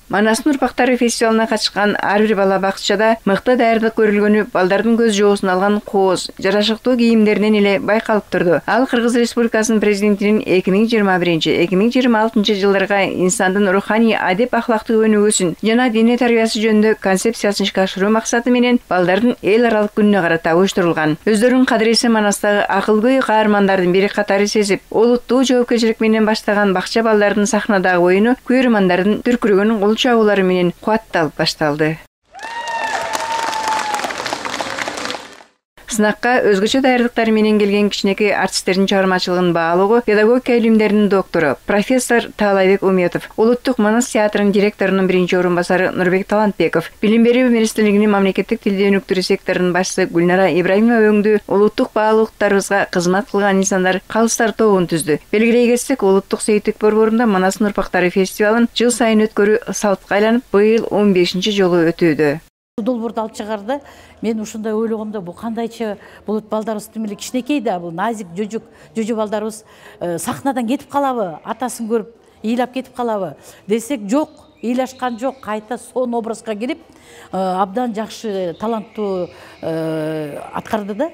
Манастын урпактары фестивалына катышкан ар бир бала бакчада мыкты даярдык көрүлгөнү балдардын көз жоосун алган кооз, жарашыктуу кийимдеринен эле байкалып турду. Ал Кыргыз Республикасынын президентинин 2021-2026 жылдарга инсандын руханий адеп ахлактык өнүгүүсүн жана диний тарбиясы жөнүндө концепциясын ишке ашыруу максаты менен балдардын эл аралык күнүнө карата уюштурулган. Өздөрүнүн кадыресе манастагы акылгөй каармандардын бири катары сезип, олуттуу жоопкерчилик менен баштаган бакча балдардын сахнадагы оюну көрөрмандардын дүркүрөгөн кол чабуулары менен кубатталып башталды. Сынакка өзгөчө даярдыктар менен келген кичинекей артисттердин чыгармачылыгын баалоого педагогика илимдеринин доктору, профессор Таалайбек Уметов, Улуттук Манас театрынын директорунун биринчи орун басары Нурбек Талантбеков, билим берүү министрлигинин мамлекеттик тилди өнүктүрүү секторунун башчысы Гүлнара Ибраимова өңдүү улуттук баалуулуктарыбызга кызмат кылган инсандар калыстар тобун түздү. Белгилей кетсек, Улуттук сейиттик борборунда Манастын урпактары фестивалын жыл сайын өткөрүү салтка айланып, быйыл 15-нчи жолу өтүүдө. Долбоорду алып чыгарды. Мен ушундай ойлогомда, бул кандайча болот, балдарыбыз тимиле кичинекей да, бул назик жожо балдарыбыз сахнадан кетип калабы, атасын көрүп ыйлап кетип калабы десек, жок, ыйлашкан жок, кайта сон образга кирип, абдан жакшы, таланттуу аткарды да.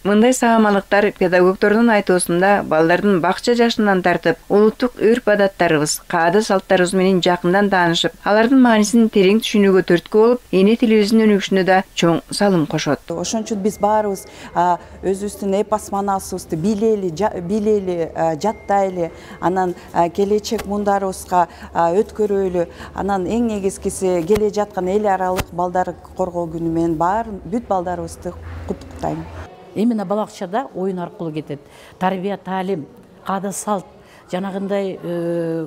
Мындай саамалыктар педагогдордун айтуусунда балдардын бакча жашынан тартып, улуттук үрп-адаттарыбыз, каада-салттарыбыз менен жакындан таанышып, алардын маанисин терең түшүнүүгө түрткү болуп, эне тилибиздин өнүгүшүнө да чоң салым кошот. Ошон үчүн биз баарыбыз өзүбүздүн эпос манасыбызды билели, жаттайлы, анан келечек муундарыбызга өткөрөлү, анан эң негизгиси келе жаткан эл аралык балдар коргоо күнү менен бүт балдарыбызды куттуктайм. Именно балакчада оюн аркылуу кетет. Тарбия, таалим, каада салт, жанагындай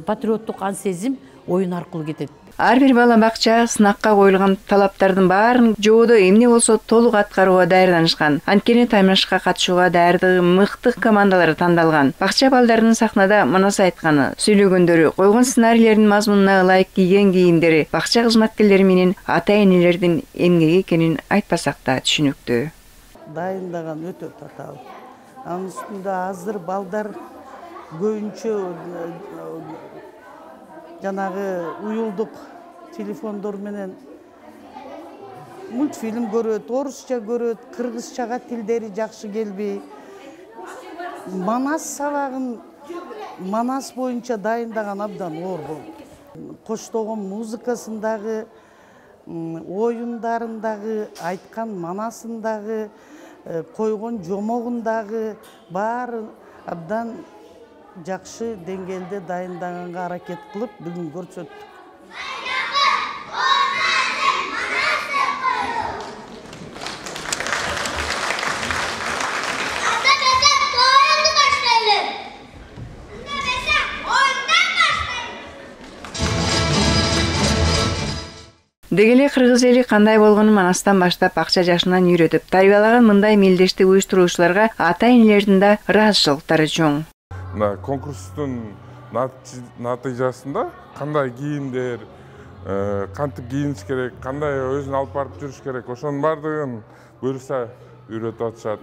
патриоттук ан сезим оюн аркылуу кетет. Ар бир бала бакча сынакка коюлган талаптардын баарын жоодо эмне болсо толук аткарууга даярданышкан. Анткени таймашка катышууга даярдыгы мыкты командалар тандалган. Бакча балдарынын сахнада манас айтканы, сүйлөгөндөрү, койгон сценарийлердин мазмунуна ылайык кийген кийимдери бакча кызматкерлери менен ата-энелердин эмгеги экенин айтпасак да түшүнүктүү. Дайындаган өтө татаал. Анын үстүндө азыр балдар көбүнчө жанагы уюлдук телефондор менен мультфильм көрөт, орусча көрөт, кыргызчага тилдери жакшы келбей. Манас сабагын манас боюнча дайындаган абдан оор болду. Коштогон музыкасындагы, оюндарындагы, айткан манасындагы, койгон жомогундагы баары абдан жакшы деңгээлде дайындаганга аракет кылып бүгүн көрсөттүк. Дегеле кыргыз эли кандай болгонун манастан баштап бакча жашынан үйрөтүп, тарбиялаган мындай мелдешти уюштуруучуларга ата-энелердин да ыраазычылыктары чоң. Конкурстун натыйжасында кандай кийимдер, кантип кийиниш керек, кандай өзүн алып барып жүрүш керек, ошонун баардыгын буюрса үйрөтүп атышат.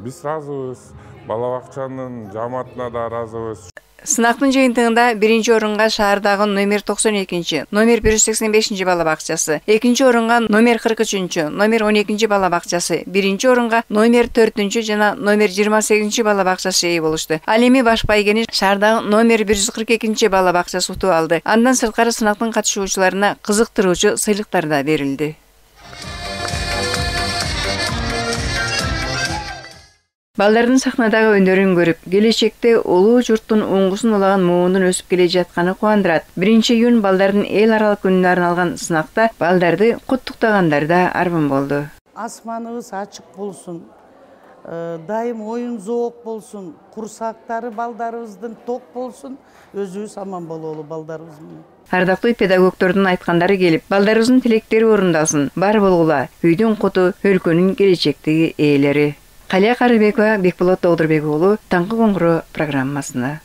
Биз ыраазыбыз, бала бакчанын жааматына да ыраазыбыз. Сынактын жыйынтыгында биринчи орунга шаардагы номер 92, номер 185 бала бакчасы, экинчи орунга номер 43, номер 12 бала бакчасы, биринчи орунга номер 4 жана номер 28 бала бакчасы ээ болушту. Ал эми баш байгени шаардагы номер 142 бала бакчасы утуп алды. Андан сырткары сынактын катышуучуларына кызыктыруучу сыйлыктар да берилди. Балдардын сахнадагы өндөрүн көрүп, келечекте улуу журттун уңгусун улаган муунун өсүп келе жатканы кубандырат. 1-июнь балдардын эл аралык күнүнө арналган сынакта балдарды куттуктагандар да арман болду. Асманыбыз ачык болсун, дайым оюн зоок болсун, курсактары балдарыбыздын ток болсун, өзүбүз аман бололу балдарыбыз менен. Ардактуу педагогдордун айткандары келип, балдарыбыздын тилектери орундалсын. Бар болгула, үйдүн куту, өлкөнүн келечектеги ээлери. Калия Карыбекова, Бекболот Толдурбек уулу, Таңкы коңгуроо программасына.